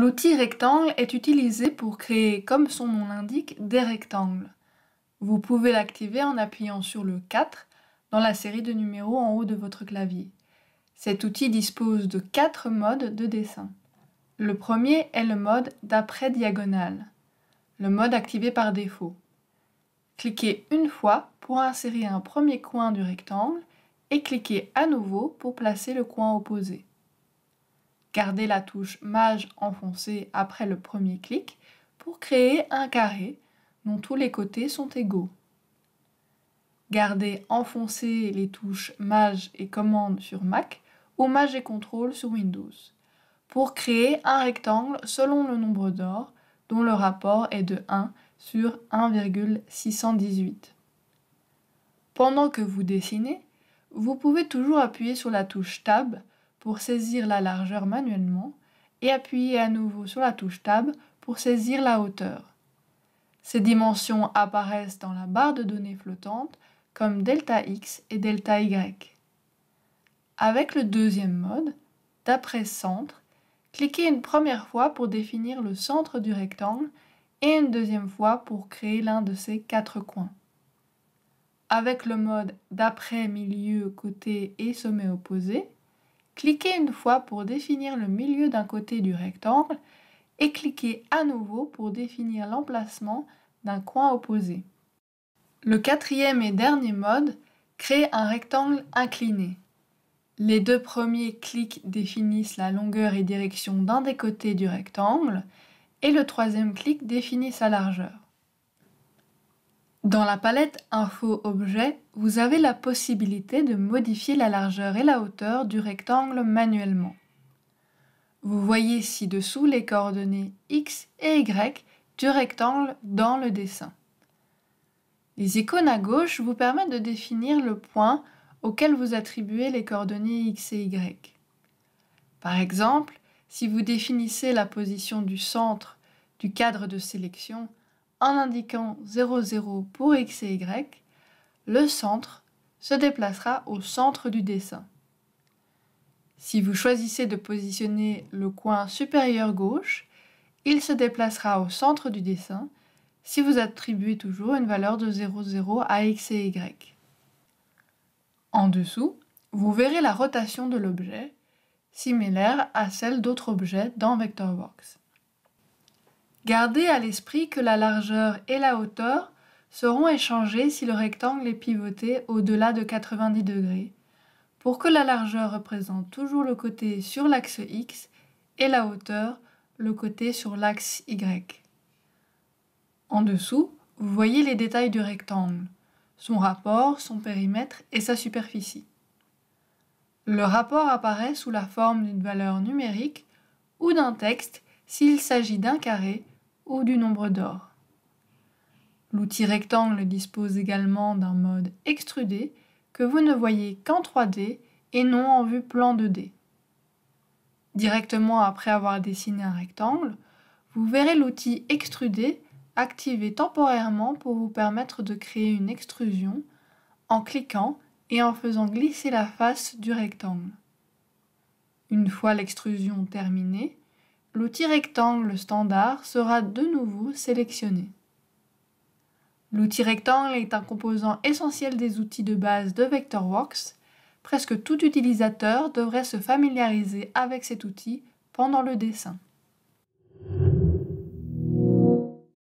L'outil rectangle est utilisé pour créer, comme son nom l'indique, des rectangles. Vous pouvez l'activer en appuyant sur le 4 dans la série de numéros en haut de votre clavier. Cet outil dispose de 4 modes de dessin. Le premier est le mode d'après diagonale, le mode activé par défaut. Cliquez une fois pour insérer un premier coin du rectangle et cliquez à nouveau pour placer le coin opposé. Gardez la touche Maj enfoncée après le premier clic pour créer un carré dont tous les côtés sont égaux. Gardez enfoncées les touches Maj et Commande sur Mac ou Maj et Ctrl sur Windows pour créer un rectangle selon le nombre d'or dont le rapport est de 1 sur 1,618. Pendant que vous dessinez, vous pouvez toujours appuyer sur la touche Tab pour saisir la largeur manuellement et appuyer à nouveau sur la touche Tab pour saisir la hauteur. Ces dimensions apparaissent dans la barre de données flottante comme ΔX et ΔY. Avec le deuxième mode, d'après centre, cliquez une première fois pour définir le centre du rectangle et une deuxième fois pour créer l'un de ses 4 coins. Avec le mode d'après milieu, côté et sommet opposé, cliquez une fois pour définir le milieu d'un côté du rectangle et cliquez à nouveau pour définir l'emplacement d'un coin opposé. Le quatrième et dernier mode crée un rectangle incliné. Les deux premiers clics définissent la longueur et direction d'un des côtés du rectangle et le troisième clic définit sa largeur. Dans la palette Info Objet, vous avez la possibilité de modifier la largeur et la hauteur du rectangle manuellement. Vous voyez ci-dessous les coordonnées X et Y du rectangle dans le dessin. Les icônes à gauche vous permettent de définir le point auquel vous attribuez les coordonnées X et Y. Par exemple, si vous définissez la position du centre du cadre de sélection en indiquant 00 pour X et Y, le centre se déplacera au centre du dessin. Si vous choisissez de positionner le coin supérieur gauche, il se déplacera au centre du dessin si vous attribuez toujours une valeur de 00 à X et Y. En dessous, vous verrez la rotation de l'objet, similaire à celle d'autres objets dans Vectorworks. Gardez à l'esprit que la largeur et la hauteur seront échangées si le rectangle est pivoté au-delà de 90 degrés, pour que la largeur représente toujours le côté sur l'axe X et la hauteur le côté sur l'axe Y. En dessous, vous voyez les détails du rectangle, son rapport, son périmètre et sa superficie. Le rapport apparaît sous la forme d'une valeur numérique ou d'un texte s'il s'agit d'un carré ou du nombre d'or. L'outil rectangle dispose également d'un mode extrudé que vous ne voyez qu'en 3D et non en vue plan 2D. Directement après avoir dessiné un rectangle, vous verrez l'outil extrudé activé temporairement pour vous permettre de créer une extrusion en cliquant et en faisant glisser la face du rectangle. Une fois l'extrusion terminée, l'outil rectangle standard sera de nouveau sélectionné. L'outil rectangle est un composant essentiel des outils de base de Vectorworks. Presque tout utilisateur devrait se familiariser avec cet outil pendant le dessin.